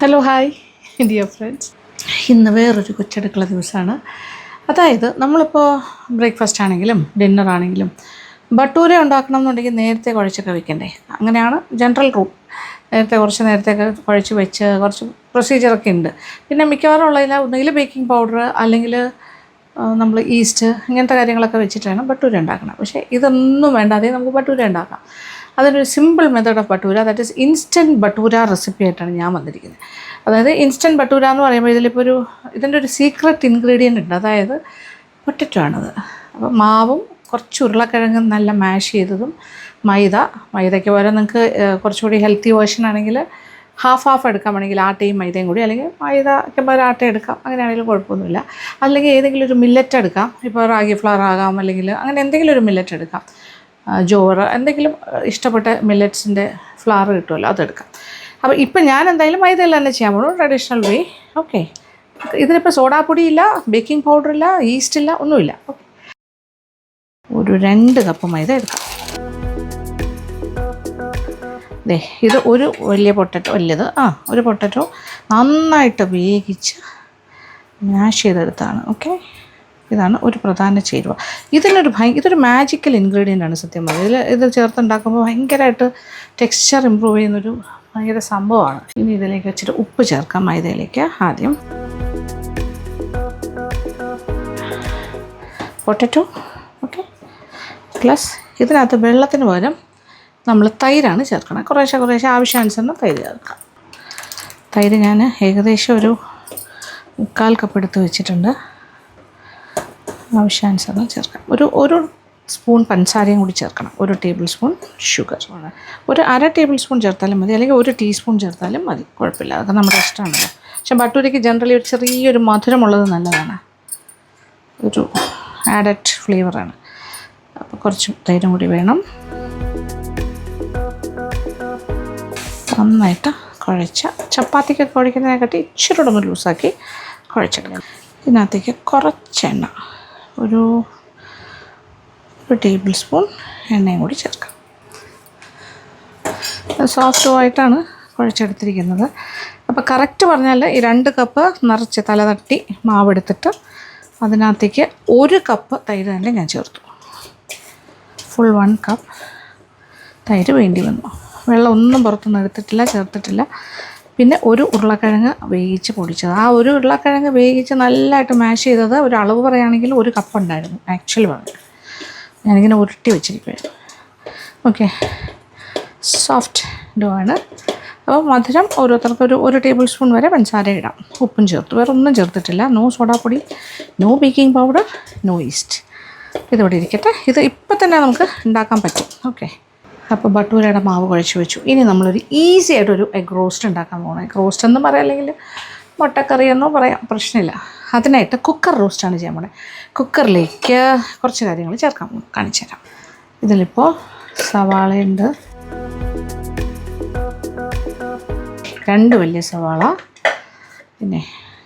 Hello hi dear friends. ഇന്ന് വേറൊരു കൊച്ചടുക്കള ദിവസമാണ്. അതായത് നമ്മളിപ്പോൾ ബ്രേക്ക്ഫാസ്റ്റ് ആണെങ്കിലും ഡിന്നറാണെങ്കിലും ബട്ടൂര ഉണ്ടാക്കണം എന്നുണ്ടെങ്കിൽ നേരത്തെ കുഴച്ചൊക്കെ വെക്കണ്ടേ? അങ്ങനെയാണ് ജനറൽ റൂൾ. നേരത്തെയൊക്കെ കുഴച്ച് വെച്ച് കുറച്ച് പ്രൊസീജിയറൊക്കെ ഉണ്ട്. പിന്നെ മിക്കവാറും ഉള്ളതിൽ ഒന്നുകിൽ ബേക്കിംഗ് പൗഡർ അല്ലെങ്കിൽ നമ്മൾ ഈസ്റ്റ് ഇങ്ങനത്തെ കാര്യങ്ങളൊക്കെ വെച്ചിട്ടാണ് ബട്ടൂര ഉണ്ടാക്കണം. പക്ഷേ ഇതൊന്നും വേണ്ടാതെ നമുക്ക് ബട്ടൂര ഉണ്ടാക്കാം. അതിനൊരു simple method of bhatura, that is instant bhatura recipe ആയിട്ടാണ് ഞാൻ വന്നിരിക്കുന്നത്. അതായത് ഇൻസ്റ്റൻറ്റ് ബട്ടൂര എന്ന് പറയുമ്പോൾ ഇതിലിപ്പോൾ ഇതിൻ്റെ ഒരു സീക്രട്ട് ഇൻഗ്രീഡിയൻ്റ് ഉണ്ട്. അതായത് പൊട്ടറ്റോ ആണത്. അപ്പോൾ മാവും കുറച്ച് ഉരുളക്കിഴങ്ങും നല്ല മാഷ് ചെയ്തതും മൈദയ്ക്ക് പകരം നിങ്ങൾക്ക് കുറച്ചുകൂടി ഹെൽത്തി വേർഷൻ ആണെങ്കിൽ ഹാഫ് എടുക്കാം. വേണമെങ്കിൽ ആട്ടയും മൈദയും കൂടി, അല്ലെങ്കിൽ മൈദയ്ക്ക് പകരം ആട്ട എടുക്കാം. അങ്ങനെയാണെങ്കിലും കുഴപ്പമൊന്നുമില്ല. അല്ലെങ്കിൽ ഏതെങ്കിലും ഒരു മില്ലറ്റ് എടുക്കാം. ഇപ്പോൾ റാഗി ഫ്ലവർ ആകാം, അല്ലെങ്കിൽ അങ്ങനെ എന്തെങ്കിലും ഒരു മില്ലറ്റ് എടുക്കാം. ജോറ് എന്തെങ്കിലും ഇഷ്ടപ്പെട്ട മില്ലറ്റ്സിൻ്റെ ഫ്ലവർ കിട്ടുമല്ലോ, അതെടുക്കാം. അപ്പോൾ ഇപ്പം ഞാൻ എന്തായാലും മൈദയിൽ തന്നെ ചെയ്യാൻ പോകുന്നു, ട്രഡീഷണൽ വേ. ഓക്കെ, ഇതിനിപ്പോൾ സോഡാപ്പൊടി ഇല്ല, ബേക്കിംഗ് പൗഡർ ഇല്ല, ഈസ്റ്റ് ഇല്ല, ഒന്നുമില്ല. ഓക്കെ, ഒരു 2 കപ്പ് മൈദ എടുക്കാം. ഇത് ഒരു വലിയ പൊട്ടറ്റോ, ഒരു പൊട്ടറ്റോ നന്നായിട്ട് വേവിച്ച് മാഷ് ചെയ്തെടുത്താണ്. ഓക്കെ, ഇതാണ് ഒരു പ്രധാന ചേരുവ. ഇതൊരു മാജിക്കൽ ഇൻഗ്രീഡിയൻ്റ് ആണ് സത്യം പറഞ്ഞാൽ. ഇത് ചേർത്തുണ്ടാക്കുമ്പോൾ ഭയങ്കരമായിട്ട് ടെക്സ്ചർ ഇമ്പ്രൂവ് ചെയ്യുന്നൊരു ഭയങ്കര സംഭവമാണ്. ഇനി ഇതിലേക്ക് വെച്ചിട്ട് ഉപ്പ് ചേർക്കാം. മൈദയിലേക്ക് ആദ്യം പൊട്ടറ്റോ, ഓക്കെ, പ്ലസ് ഇതിനകത്ത് വെള്ളത്തിന് പകരം നമ്മൾ തൈരാണ് ചേർക്കണം. കുറേശ്ശെ ആവശ്യാനുസരണം തൈര് ചേർക്കാം. തൈര് ഞാൻ ഏകദേശം ഒരു 1/4 കപ്പ് എടുത്ത് വെച്ചിട്ടുണ്ട്. ആവശ്യാനുസരണം ചേർക്കാം. ഒരു സ്പൂൺ പഞ്ചസാരയും കൂടി ചേർക്കണം. 1 ടേബിൾ സ്പൂൺ ഷുഗർ, ഒരു 1/2 ടേബിൾ സ്പൂൺ ചേർത്താലും മതി, അല്ലെങ്കിൽ 1 ടീസ്പൂൺ ചേർത്താലും മതി, കുഴപ്പമില്ല. അതൊക്കെ നമ്മുടെ ഇഷ്ടമാണല്ലോ. പക്ഷെ ബട്ടൂരയ്ക്ക് ജനറലി ഒരു ചെറിയൊരു മധുരമുള്ളത് നല്ലതാണ്, ഒരു ആഡഡ് ഫ്ലേവറാണ്. അപ്പോൾ കുറച്ച് തൈരും കൂടി വേണം. നന്നായിട്ട് ചപ്പാത്തിക്കൊക്കെ കുഴയ്ക്കുന്നതിനെക്കാട്ടി ഇച്ചിരി ഒന്ന് ലൂസാക്കി കുഴച്ചെടുക്കണം. ഇതിനകത്തേക്ക് കുറച്ച് എണ്ണ, ഒരു ടേബിൾ സ്പൂൺ എണ്ണയും കൂടി ചേർക്കാം. സോഫ്റ്റുമായിട്ടാണ് കുഴച്ചെടുത്തിരിക്കുന്നത്. അപ്പോൾ കറക്റ്റ് പറഞ്ഞാൽ ഈ 2 കപ്പ് നിറച്ച് തലതട്ടി മാവെടുത്തിട്ട് അതിനകത്തേക്ക് 1 കപ്പ് തൈര് തന്നെ ഞാൻ ചേർത്തു. ഫുൾ 1 കപ്പ് തൈര് വേണ്ടി വന്നു. വെള്ളം ഒന്നും പുറത്തൊന്നും ചേർത്തിട്ടില്ല. പിന്നെ 1 ഉരുളക്കിഴങ്ങ് വേവിച്ച് പൊടിച്ചത്. ആ 1 ഉരുളക്കിഴങ്ങ് വേവിച്ച് നല്ലതായിട്ട് മാഷ് ചെയ്തത് ഒരു അളവ് പറയുകയാണെങ്കിൽ 1 കപ്പ് ഉണ്ടായിരുന്നു ആക്ച്വലി പറഞ്ഞു. ഞാനിങ്ങനെ ഉരുട്ടി വെച്ചിരിക്കുകയാണ്. ഓക്കെ, സോഫ്റ്റ് ഡോ ആണ്. അപ്പോൾ മധുരം ഓരോരുത്തർക്ക് ഒരു ടേബിൾ സ്പൂൺ വരെ പഞ്ചസാര ഇടാം. ഉപ്പും ചേർത്ത്, വേറെ ഒന്നും ചേർത്തിട്ടില്ല. നോ സോഡാപ്പൊടി, no baking powder, no yeast. ഇതിവിടെ ഇരിക്കട്ടെ. ഇത് ഇപ്പം തന്നെ നമുക്ക് ഉണ്ടാക്കാൻ പറ്റും. ഓക്കെ, അപ്പോൾ ബട്ടൂരയുടെ മാവ് കുഴച്ച് വെച്ചു. ഇനി നമ്മളൊരു ഈസി ആയിട്ടൊരു എഗ് റോസ്റ്റ് ഉണ്ടാക്കാൻ പോകണം. എഗ് റോസ്റ്റ് എന്നും പറയാം, അല്ലെങ്കിൽ മുട്ടക്കറിയെന്നോ പറയാം, പ്രശ്നമില്ല. അതിനായിട്ട് കുക്കർ റോസ്റ്റാണ് ചെയ്യാൻ പോണേ. കുക്കറിലേക്ക് കുറച്ച് കാര്യങ്ങൾ കാണിച്ചു തരാം. ഇതിലിപ്പോൾ സവാളയുണ്ട്, 2 വലിയ സവാള, പിന്നെ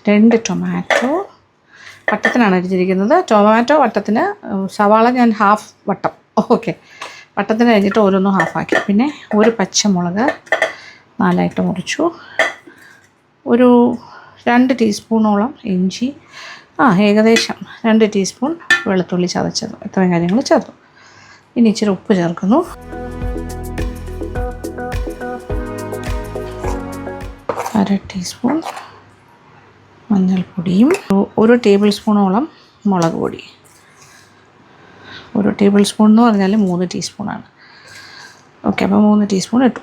2 ടൊമാറ്റോ. വട്ടത്തിനാണ് അരിഞ്ഞിരിക്കുന്നത്. ടൊമാറ്റോ വട്ടത്തിന്, സവാള ഞാൻ ഹാഫ് വട്ടം. ഓക്കെ, വട്ടത്തിന് കഴിഞ്ഞിട്ട് ഓരോന്നും ഹാഫാക്കി. പിന്നെ 1 പച്ചമുളക് 4ആയിട്ട് മുറിച്ചു. ഒരു 2 ടീസ്പൂണോളം ഇഞ്ചി, ഏകദേശം 2 ടീസ്പൂൺ വെളുത്തുള്ളി ചതച്ചത്. ഇത്രയും കാര്യങ്ങൾ ചേർത്തു. ഇനി ഇച്ചിരി ഉപ്പ് ചേർക്കുന്നു. അര ടീസ്പൂൺ മഞ്ഞൾപ്പൊടിയും 1 ടേബിൾ സ്പൂണോളം മുളക് പൊടി. 1 ടേബിൾ സ്പൂൺ എന്ന് പറഞ്ഞാൽ 3 ടീസ്പൂണാണ്. ഓക്കെ, അപ്പോൾ 3 ടീസ്പൂൺ ഇട്ടു.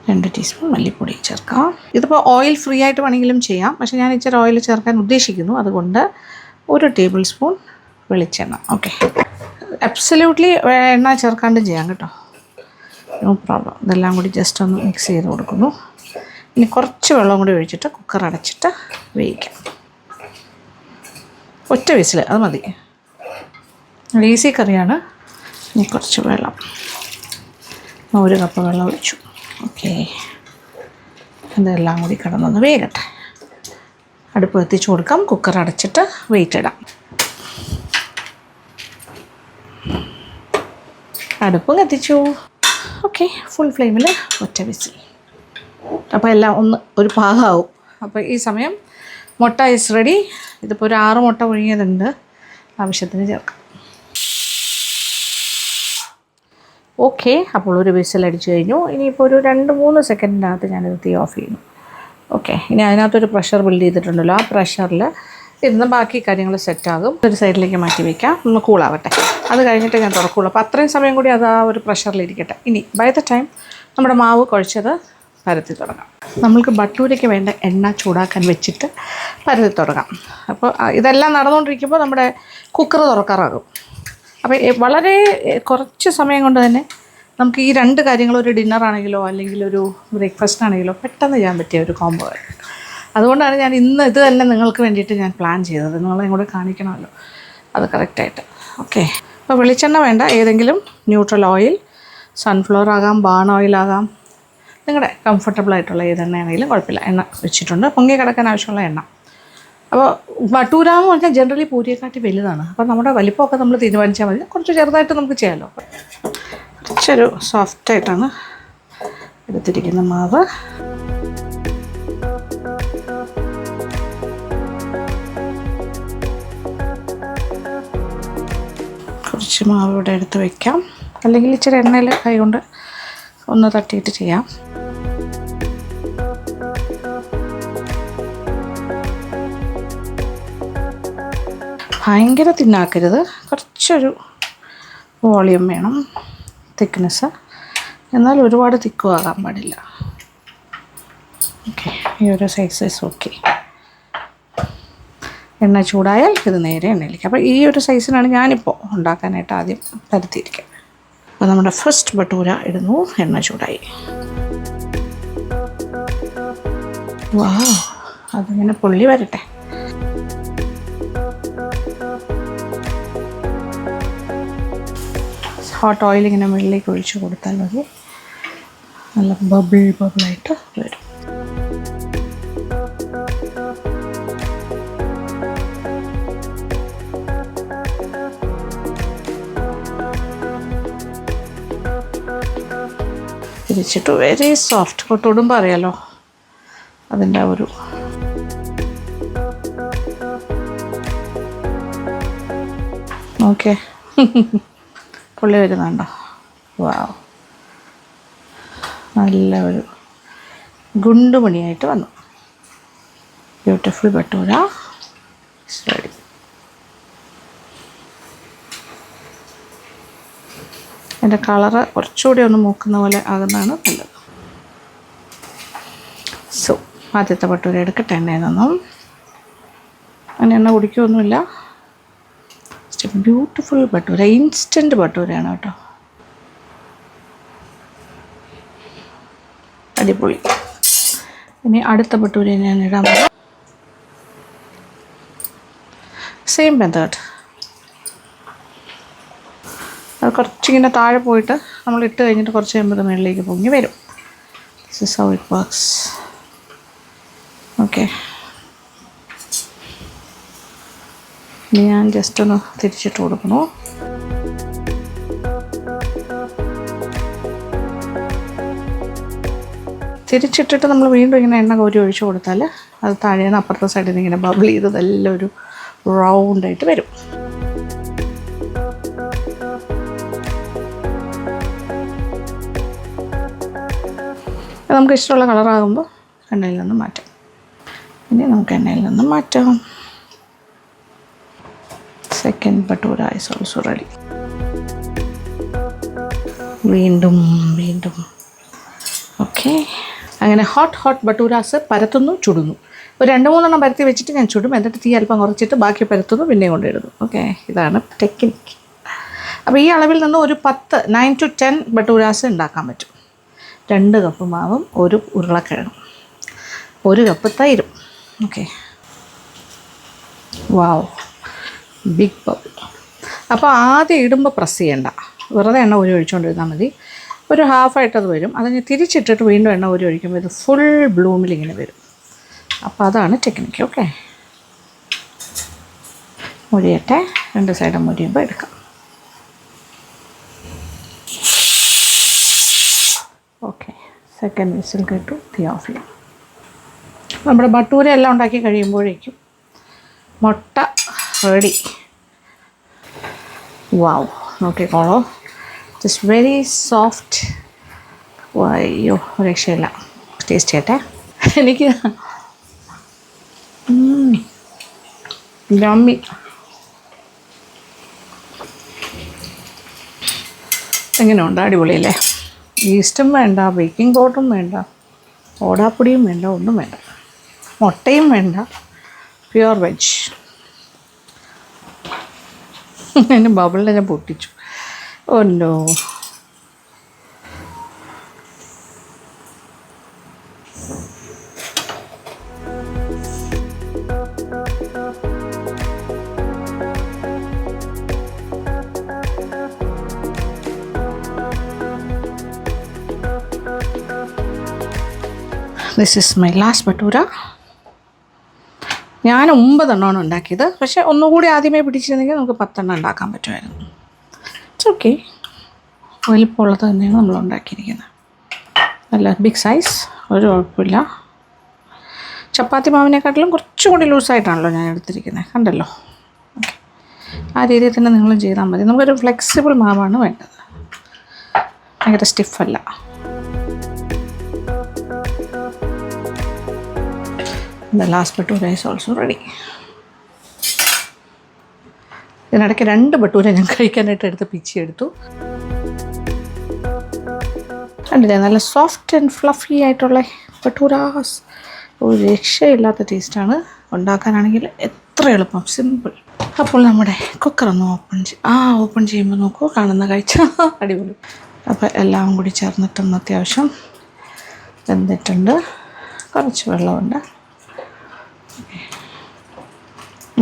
2 ടീസ്പൂൺ മല്ലിപ്പൊടി ചേർക്കാം. ഇതിപ്പോൾ ഓയിൽ ഫ്രീ ആയിട്ട് വേണമെങ്കിലും ചെയ്യാം, പക്ഷേ ഞാൻ ഇച്ചിരി ഓയിൽ ചേർക്കാൻ ഉദ്ദേശിക്കുന്നു. അതുകൊണ്ട് 1 ടേബിൾ സ്പൂൺ വെളിച്ചെണ്ണ. ഓക്കെ, അബ്സല്യൂട്ട്ലി എണ്ണ ചേർക്കാണ്ടും ചെയ്യാം കേട്ടോ, നോ പ്രോബ്ലം. ഇതെല്ലാം കൂടി ജസ്റ്റ് ഒന്ന് മിക്സ് ചെയ്ത് കൊടുക്കുന്നു. ഇനി കുറച്ച് വെള്ളം കൂടി ഒഴിച്ചിട്ട് കുക്കർ അടച്ചിട്ട് വേവിക്കാം. 1 വിസിൽ, അത് മതി. ഈസി കറിയാണ്. ഇനി കുറച്ച് വെള്ളം, 1 കപ്പ് വെള്ളം ഒഴിച്ചു. ഓക്കെ, ഇതെല്ലാം കൂടി കിടന്നൊന്ന് വേഗട്ടെ. അടുപ്പ് കത്തിച്ച് കൊടുക്കാം. കുക്കർ അടച്ചിട്ട് വെയിറ്റ് ഇടാം. അടുപ്പ് കത്തിച്ചു. ഓക്കെ, ഫുൾ ഫ്ലെയിമിൽ ഒറ്റ വിസിൽ. അപ്പോൾ എല്ലാം ഒരു പാകമാവും. അപ്പോൾ ഈ സമയം മുട്ട ഈസ് റെഡി. ഇതിപ്പോൾ ഒരു 6 മുട്ട പുഴുങ്ങിയതുണ്ട്, ആവശ്യത്തിന് ചേർക്കാം. ഓക്കെ, അപ്പോൾ ഒരു വിസിൽ അടിച്ചു കഴിഞ്ഞു. ഇനിയിപ്പോൾ ഒരു 2-3 സെക്കൻഡിനകത്ത് ഞാനിത് തീ ഓഫ് ചെയ്യുന്നു. ഓക്കെ, ഇനി അതിനകത്തൊരു പ്രഷർ ബിൽഡ് ചെയ്തിട്ടുണ്ടല്ലോ, ആ പ്രഷറിൽ ഇരുന്ന് ബാക്കി കാര്യങ്ങൾ സെറ്റാകും. ഒരു സൈഡിലേക്ക് മാറ്റി വയ്ക്കാം, ഒന്ന് കൂളാവട്ടെ. അത് കഴിഞ്ഞിട്ട് ഞാൻ തുറക്കുള്ളൂ. അപ്പോൾ അത്രയും സമയം കൂടി അത് ആ ഒരു പ്രഷറിലിരിക്കട്ടെ. ഇനി ബൈ ദ ടൈം നമ്മുടെ മാവ് കുഴച്ചത് പരത്തി തുടങ്ങാം. നമ്മൾക്ക് ബട്ടൂരയ്ക്ക് വേണ്ട എണ്ണ ചൂടാക്കാൻ വെച്ചിട്ട് പരത്തി തുടങ്ങാം. അപ്പോൾ ഇതെല്ലാം നടന്നുകൊണ്ടിരിക്കുമ്പോൾ നമ്മുടെ കുക്കർ തുറക്കാറാകും. അപ്പോൾ വളരെ കുറച്ച് സമയം കൊണ്ട് തന്നെ നമുക്ക് ഈ 2 കാര്യങ്ങൾ, ഒരു ഡിന്നറാണെങ്കിലോ അല്ലെങ്കിൽ ഒരു ബ്രേക്ക്ഫാസ്റ്റ് ആണെങ്കിലോ പെട്ടെന്ന് ചെയ്യാൻ പറ്റിയ ഒരു കോംബോ. അതുകൊണ്ടാണ് ഞാൻ ഇന്ന് ഇത് തന്നെ നിങ്ങൾക്ക് വേണ്ടിയിട്ട് ഞാൻ പ്ലാൻ ചെയ്തത്. നിങ്ങളെയും കൂടെ കാണിക്കണമല്ലോ അത് കറക്റ്റായിട്ട്. ഓക്കെ, അപ്പോൾ വെളിച്ചെണ്ണ വേണ്ട, ഏതെങ്കിലും ന്യൂട്രൽ ഓയിൽ, സൺഫ്ലവർ ആകാം, ബാൺ ഓയിലാകാം, നിങ്ങളുടെ കംഫർട്ടബിൾ ആയിട്ടുള്ള ഏതെണ്ണയാണെങ്കിലും കുഴപ്പമില്ല. എണ്ണ വെച്ചിട്ടുണ്ട്, പൊങ്ങി കിടക്കാൻ ആവശ്യമുള്ള എണ്ണ. അപ്പോൾ ബട്ടൂര എന്ന് പറഞ്ഞാൽ ജനറലി പൂരിയെക്കാട്ടി വലുതാണ്. അപ്പോൾ നമ്മുടെ വലിപ്പമൊക്കെ നമ്മൾ തീരുമാനിച്ചാൽ മതി. കുറച്ച് ചെറുതായിട്ട് നമുക്ക് ചെയ്യാമല്ലോ. കുറച്ചൊരു സോഫ്റ്റായിട്ടാണ് എടുത്തിരിക്കുന്ന മാവ്. കുറച്ച് മാവ് ഇവിടെ എടുത്ത് വയ്ക്കാം, അല്ലെങ്കിൽ ഇച്ചിരി എണ്ണയിൽ കൈകൊണ്ട് ഒന്ന് തട്ടിയിട്ട് ചെയ്യാം. ഭയങ്കര തിന്നാക്കരുത്, കുറച്ചൊരു വോളിയം വേണം, തിക്നെസ്. എന്നാൽ ഒരുപാട് തിക്കും ആകാൻ പാടില്ല. ഓക്കെ, ഈ ഒരു സൈസ് ഓക്കെ. എണ്ണ ചൂടായാൽ ഇത് നേരെ എണ്ണയിലേക്ക്. അപ്പോൾ ഈ ഒരു സൈസിനാണ് ഞാനിപ്പോൾ ഉണ്ടാക്കാനായിട്ട് ആദ്യം പരത്തിയിരിക്കുക. അപ്പോൾ നമ്മുടെ ഫസ്റ്റ് ബട്ടൂര ഇടുന്നു, എണ്ണ ചൂടായി. വാ, അതിങ്ങനെ പൊള്ളി വരട്ടെ. ഹോട്ട് ഓയിൽ ഇങ്ങനെ മുകളിലേക്ക് ഒഴിച്ച് കൊടുത്താൽ മതി, നല്ല ബബിളായിട്ട് വരും. തിരിച്ചിട്ട് വെരി സോഫ്റ്റ്, തൊടുമ്പോൾ അറിയാലോ അതിൻ്റെ ഒരു ഓക്കെ പുള്ളി വരുന്നുണ്ടോ? വാവ്, നല്ല ഒരു ഗുണ്ടുമണിയായിട്ട് വന്നു. Beautiful bhatura ready. അതിൻ്റെ കളറ് കുറച്ചുകൂടി ഒന്ന് മൂക്കുന്ന പോലെ ആകുന്നതാണ് നല്ലത്. സോ ആദ്യത്തെ ബട്ടൂര എടുക്കട്ടെ. എണ്ണയിൽ നിന്നും അങ്ങനെ എണ്ണ കുടിക്കുകയൊന്നുമില്ല. ബ്യൂട്ടിഫുൾ ബട്ടൂര, ഇൻസ്റ്റൻറ്റ് ബട്ടൂരയാണ് കേട്ടോ, അടിപൊളി. ഇനി അടുത്ത ബട്ടൂര ഞാൻ ഇടാൻ പോകും. Same method. അത് കുറച്ചിങ്ങനെ താഴെ പോയിട്ട് നമ്മൾ ഇട്ട് കഴിഞ്ഞിട്ട് കുറച്ച് കഴിയുമ്പോൾ മുകളിലേക്ക് പൊങ്ങി വരും. This is how it works. Okay, ഇനി ഞാൻ ജസ്റ്റ് ഒന്ന് തിരിച്ചിട്ട് കൊടുക്കണു. തിരിച്ചിട്ടിട്ട് നമ്മൾ വീണ്ടും ഇങ്ങനെ എണ്ണ കോരി ഒഴിച്ച് കൊടുത്താൽ അത് താഴേന്ന് അപ്പുറത്തെ സൈഡിൽ നിന്ന് ഇങ്ങനെ ബബിൾ ചെയ്ത് നല്ലൊരു ഒരു റൗണ്ടായിട്ട് വരും. നമുക്ക് ഇഷ്ടമുള്ള കളറാകുമ്പോൾ എണ്ണയിൽ നിന്ന് മാറ്റാം. ഇനി നമുക്ക് എണ്ണയിൽ നിന്ന് മാറ്റാം. Second bhatura is also ready. വീണ്ടും ഓക്കെ, അങ്ങനെ ഹോട്ട് ബട്ടൂരാസ് പരത്തുന്നു, ചുടുന്നു. ഒരു 2-3 പരത്തി വെച്ചിട്ട് ഞാൻ ചുടും. എന്നിട്ട് തീ അല്പം കുറച്ചിട്ട് ബാക്കി പരത്തുന്നു, പിന്നെയും കൊണ്ടിടുന്നു. ഓക്കെ, ഇതാണ് ടെക്നിക്ക്. അപ്പോൾ ഈ അളവിൽ നിന്ന് ഒരു 9 to 10 ബട്ടൂരാസ് ഉണ്ടാക്കാൻ പറ്റും. 2 കപ്പ് മാവും 1 ഉരുളക്കിഴങ്ങും 1 കപ്പ് തൈരും. ഓക്കെ, വാവ്, ബിഗ് ബബിൾ. അപ്പോൾ ആദ്യം ഇടുമ്പോൾ പ്രസ് ചെയ്യണ്ട, വെറുതെ എണ്ണ ഒഴിച്ചുകൊണ്ടിരുന്നാൽ മതി. ഒരു ഹാഫായിട്ടത് വരും. അതിന് തിരിച്ചിട്ടിട്ട് വീണ്ടും എണ്ണ ഒഴിക്കുമ്പോൾ ഇത് ഫുൾ ബ്ലൂമിൽ ഇങ്ങനെ വരും. അപ്പോൾ അതാണ് ടെക്നിക്ക്. ഓക്കെ, മുരിയട്ടെ. 2 സൈഡും മുരിയുമ്പോൾ എടുക്കാം. സെക്കൻഡ് വിസിൽ കേട്ടു, തീ ഓഫ് ചെയ്യാം. നമ്മുടെ ബട്ടൂര എല്ലാം ഉണ്ടാക്കി കഴിയുമ്പോഴേക്കും മുട്ട റെഡി. വാവ്, നോക്കിക്കോളൂ, ജസ്റ്റ് വെരി സോഫ്റ്റ്. അയ്യോ രക്ഷയില്ല. ടേസ്റ്റ് ചെയ്യട്ടെ. എനിക്ക് യമ്മി. എങ്ങനെയുണ്ട്? അടിപൊളിയല്ലേ? ഈസ്റ്റും വേണ്ട, ബേക്കിംഗ് പൗഡറും വേണ്ട, ഓടാപ്പൊടിയും വേണ്ട, ഒന്നും വേണ്ട, മുട്ടയും വേണ്ട, പ്യുവർ വെജ്. എൻ്റെ ബബിളിനെ ഞാൻ പൊട്ടിച്ചു. Oh no. This is my last bhatura. ഞാൻ 9 എണ്ണമാണ് ഉണ്ടാക്കിയത്. പക്ഷേ ഒന്നുകൂടി ആദ്യമേ പിടിച്ചിരുന്നെങ്കിൽ നമുക്ക് 10 എണ്ണം ഉണ്ടാക്കാൻ പറ്റുമായിരുന്നു. It's okay. വലിപ്പമുള്ളത് തന്നെയാണ് നമ്മൾ ഉണ്ടാക്കിയിരിക്കുന്നത്. നല്ല ബിഗ് സൈസ്, ഒരു കുഴപ്പമില്ല. ചപ്പാത്തി മാവിനെക്കാട്ടിലും കുറച്ചും കൂടി ലൂസായിട്ടാണല്ലോ ഞാൻ എടുത്തിരിക്കുന്നത്, കണ്ടല്ലോ. ഓക്കെ, ആ രീതിയിൽ തന്നെ നിങ്ങളും ചെയ്താൽ മതി. നമുക്കൊരു ഫ്ലെക്സിബിൾ മാവാണ് വേണ്ടത്, ഭയങ്കര സ്റ്റിഫല്ല. The last bhatura is also ready. ഇതിനിടയ്ക്ക് 2 ബട്ടൂര ഞാൻ കഴിക്കാനായിട്ട് എടുത്ത് പിച്ചെടുത്തു. കണ്ടില്ലേ, നല്ല സോഫ്റ്റ് ആൻഡ് ഫ്ലഫി ആയിട്ടുള്ള ബട്ടൂരാസ്. ഒരു രക്ഷയില്ലാത്ത ടേസ്റ്റാണ്. ഉണ്ടാക്കാനാണെങ്കിൽ എത്ര എളുപ്പം, സിമ്പിൾ. അപ്പോൾ നമ്മുടെ കുക്കറൊന്ന് ഓപ്പൺ ചെയ്യുമ്പോൾ നോക്കൂ, കാണുന്ന കാഴ്ച അടിപൊളി. അപ്പോൾ എല്ലാം കൂടി ചേർന്നിട്ടൊന്ന് അത്യാവശ്യം വെന്തിട്ടുണ്ട്. കുറച്ച് വെള്ളമുണ്ട്.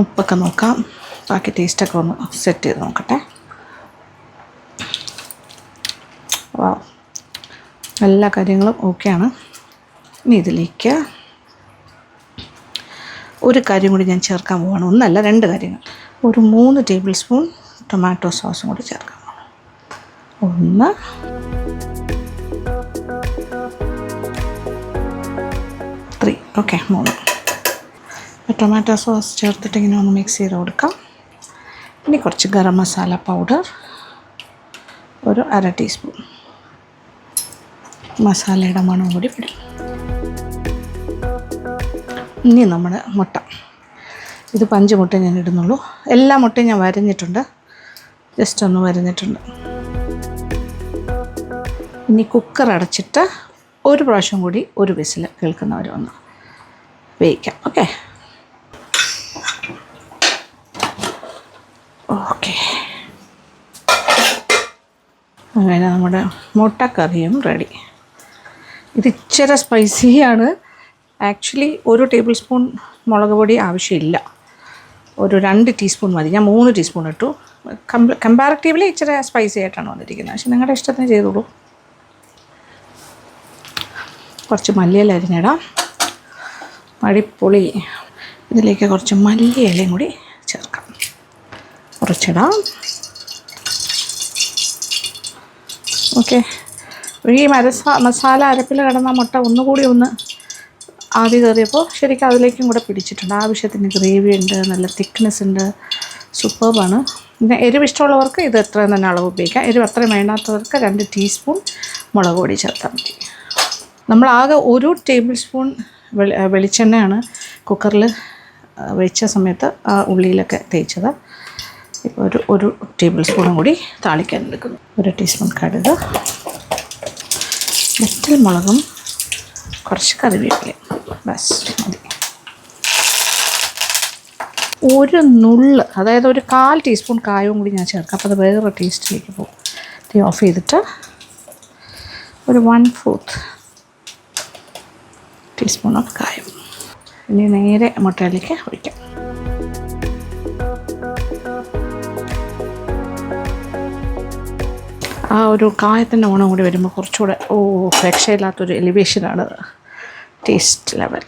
ഉപ്പൊക്കെ നോക്കാം, ബാക്കി ടേസ്റ്റൊക്കെ ഒന്ന് സെറ്റ് ചെയ്ത് നോക്കട്ടെ. വാവ്, എല്ലാ കാര്യങ്ങളും ഓക്കെയാണ്. ഇനി ഇതിലേക്ക് ഒരു കാര്യം കൂടി ഞാൻ ചേർക്കാൻ പോവാണ്. ഒന്നല്ല, 2 കാര്യങ്ങൾ. ഒരു 3 ടേബിൾ സ്പൂൺ ടൊമാറ്റോ സോസും കൂടി ചേർക്കാൻ പോകണം. 1, 3. ഓക്കെ, 3. ടൊമാറ്റോ സോസ് ചേർത്തിട്ട് ഇങ്ങനെ ഒന്ന് മിക്സ് ചെയ്ത് കൊടുക്കാം. ഇനി കുറച്ച് ഗരം മസാല പൗഡർ, ഒരു 1/2 ടീസ്പൂൺ. മസാലയുടെ മണം കൂടി വിടും. ഇനി നമ്മുടെ മുട്ട, ഇത് 5 മുട്ട ഞാൻ ഇടുന്നുള്ളൂ. എല്ലാ മുട്ടയും ഞാൻ വരഞ്ഞിട്ടുണ്ട്, ജസ്റ്റ് ഒന്ന് വരഞ്ഞിട്ടുണ്ട്. ഇനി കുക്കർ അടച്ചിട്ട് ഒരു പ്രാവശ്യം കൂടി ഒരു വിസിൽ കേൾക്കുന്നവരെ ഒന്ന് വേവിക്കാം. ഓക്കെ, അങ്ങനെ നമ്മുടെ മുട്ടക്കറിയും റെഡി. ഇത് ഇച്ചിരി സ്പൈസിയാണ്. ആക്ച്വലി 1 ടേബിൾ സ്പൂൺ മുളക് പൊടി ആവശ്യമില്ല, ഒരു 2 ടീസ്പൂൺ മതി. ഞാൻ 3 ടീസ്പൂൺ ഇട്ടു. കമ്പാരിറ്റീവ്ലി ഇച്ചിരി സ്പൈസി ആയിട്ടാണ് വന്നിരിക്കുന്നത്. പക്ഷെ നിങ്ങളുടെ ഇഷ്ടത്തിന് ചെയ്തോളൂ. കുറച്ച് മല്ലിയില അരിഞ്ഞിടാം, അടിപൊളി. ഇതിലേക്ക് കുറച്ച് മല്ലിയിലയും കൂടി ചേർക്കാം, കുറച്ചിടാം. ഓക്കെ, ഈ മസാല അരപ്പിൽ കിടന്ന മുട്ട ഒന്നുകൂടി ഒന്ന് ആവി കയറിയപ്പോൾ ശരിക്കും അതിലേക്കും കൂടെ പിടിച്ചിട്ടുണ്ട്. ആവശ്യത്തിന് ഗ്രേവി ഉണ്ട്, നല്ല തിക്നെസ് ഉണ്ട്, സൂപ്പർബാണ്. പിന്നെ എരിവ് ഇഷ്ടമുള്ളവർക്ക് ഇത് എത്രയും തന്നെ അളവ് ഉപയോഗിക്കാം. എരിവ് അത്രയും വേണ്ടാത്തവർക്ക് 2 ടീസ്പൂൺ മുളക് പൊടി ചേർത്താൽ മതി. നമ്മളാകെ 1 ടേബിൾ സ്പൂൺ വെളിച്ചെണ്ണയാണ് കുക്കറിൽ വെച്ച സമയത്ത് ആ ഉള്ളിയിലൊക്കെ തേച്ചത്. ഇപ്പോൾ ഒരു ടേബിൾ സ്പൂണും കൂടി താളിക്കാൻ എടുക്കുന്നു. 1 ടീസ്പൂൺ കടുക്, വറ്റൽ മുളകും, കുറച്ച് കറിവേപ്പിലയും, ബസ് മതി. ഒരു നുള്ള്, അതായത് ഒരു 1/4 ടീസ്പൂൺ കായവും കൂടി ഞാൻ ചേർക്കാം. അപ്പോൾ അത് വേറെ ടേസ്റ്റിലേക്ക് പോകും. തീ ഓഫ് ചെയ്തിട്ട് ഒരു 1/4 ടീസ്പൂൺ ഓഫ് കായം. ഇനി നേരെ മുട്ടയിലേക്ക് ഒഴിക്കാം. ആ ഒരു കായത്തിൻ്റെ മണം കൂടി വരുമ്പോൾ കുറച്ചുകൂടെ രക്ഷയില്ലാത്തൊരു എലിവേഷനാണ്. Taste level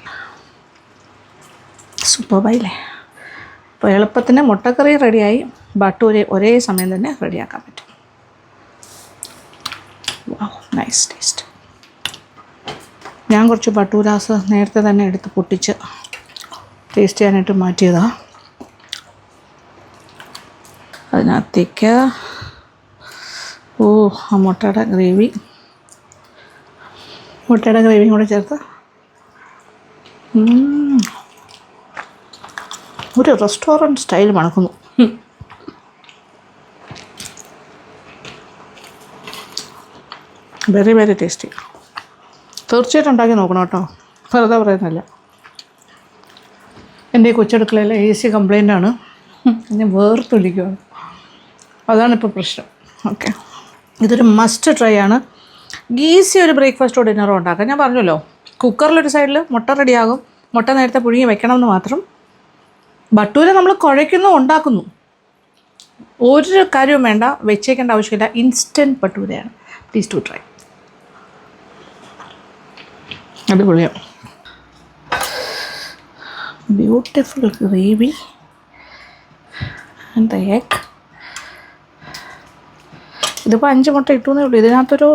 സൂപ്പർബായില്ലേ. അപ്പോൾ എളുപ്പത്തിന് മുട്ടക്കറി റെഡിയായി, ബട്ടൂര ഒരേ സമയം തന്നെ റെഡിയാക്കാൻ പറ്റും. Nice taste. ഞാൻ കുറച്ച് ബട്ടൂരാസ് നേരത്തെ തന്നെ എടുത്ത് പൊട്ടിച്ച് ടേസ്റ്റ് ചെയ്യാനായിട്ട് മാറ്റിയതാണ്. അതിനകത്തേക്ക് ആ മുട്ടയുടെ ഗ്രേവിയും കൂടെ ചേർത്ത് ഒരു റെസ്റ്റോറൻറ്റ് സ്റ്റൈൽ മണക്കുന്നു. Very very tasty. തീർച്ചയായിട്ടും ഉണ്ടാക്കി നോക്കണം കേട്ടോ, വെറുതെ പറയുന്നില്ല. എൻ്റെ ഈ കൊച്ചടുക്കളയിൽ AC കംപ്ലൈൻ്റാണ്, ഞാൻ വേർത്തൊലിക്കുകയാണ്, അതാണിപ്പോൾ പ്രശ്നം. ഓക്കെ, ഇതൊരു മസ്റ്റ് ട്രൈ ആണ്. ഈസി ഒരു ബ്രേക്ക്ഫാസ്റ്റോ ഡിന്നറോ ഉണ്ടാക്കാം. ഞാൻ പറഞ്ഞല്ലോ, കുക്കറിലൊരു സൈഡിൽ മുട്ട റെഡിയാകും. മുട്ട നേരത്തെ പുഴുങ്ങി വെക്കണമെന്ന് മാത്രം. ബട്ടൂര നമ്മൾ കുഴയ്ക്കുന്നു, ഉണ്ടാക്കുന്നു, ഒരു കാര്യവും വേണ്ട, വെച്ചേക്കേണ്ട ആവശ്യമില്ല. ഇൻസ്റ്റൻറ്റ് ബട്ടൂരയാണ്. Please to try. അടിപൊളിയാണ്. Beautiful gravy and the egg. ഇതിപ്പോൾ 5 മുട്ട ഇട്ടുവെന്നേ ഉള്ളൂ. ഇതിനകത്തൊരു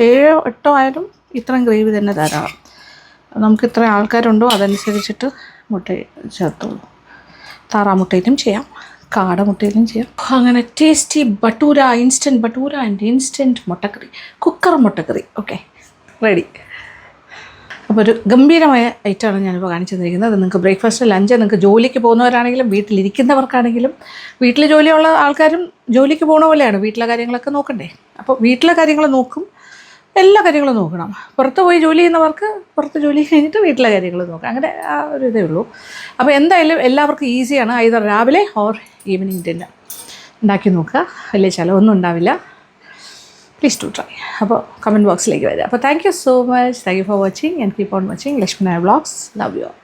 7-8 ആയാലും ഇത്രയും ഗ്രേവി തന്നെ ധാരാളം. നമുക്ക് ഇത്ര ആൾക്കാരുണ്ടോ അതനുസരിച്ചിട്ട് മുട്ട ചേർത്തോളൂ. താറാമുട്ടയിലും ചെയ്യാം, കാടമുട്ടയിലും ചെയ്യാം. അങ്ങനെ tasty bhatura, instant bhatura and instant മുട്ടക്കറി, കുക്കർ മുട്ടക്കറി. Okay, ready. അപ്പോൾ ഒരു ഗംഭീരമായ ഐറ്റമാണ് ഞാനിപ്പോൾ കാണിച്ചു തന്നിരിക്കുന്നത്. അത് നിങ്ങൾക്ക് ബ്രേക്ക്ഫാസ്റ്റ്, ലഞ്ച്, നിങ്ങൾക്ക് ജോലിക്ക് പോകുന്നവരാണെങ്കിലും വീട്ടിലിരിക്കുന്നവർക്കാണെങ്കിലും, വീട്ടിൽ ജോലിയുള്ള ആൾക്കാരും ജോലിക്ക് പോകണ പോലെയാണ് വീട്ടിലെ കാര്യങ്ങളൊക്കെ നോക്കണ്ടേ. അപ്പോൾ വീട്ടിലെ കാര്യങ്ങൾ നോക്കും, എല്ലാ കാര്യങ്ങളും നോക്കണം. പുറത്ത് പോയി ജോലി ചെയ്യുന്നവർക്ക് പുറത്ത് ജോലി കഴിഞ്ഞിട്ട് വീട്ടിലെ കാര്യങ്ങൾ നോക്കാം. അങ്ങനെ ആ ഒരു ഇതേ ഉള്ളൂ. അപ്പോൾ എന്തായാലും എല്ലാവർക്കും ഈസിയാണ്. ഐദർ രാവിലെ ഓർ ഈവനിങ് ഡിന്നർ ഉണ്ടാക്കി നോക്കുക. വലിയ ചിലവൊന്നും ഉണ്ടാവില്ല. Please to try. അപ്പോൾ കമൻറ്റ് ബോക്സിലേക്ക് വരിക. അപ്പോൾ thank you so much. Thank you for watching and keep on watching Lakshmi Nair vlogs. Love you all.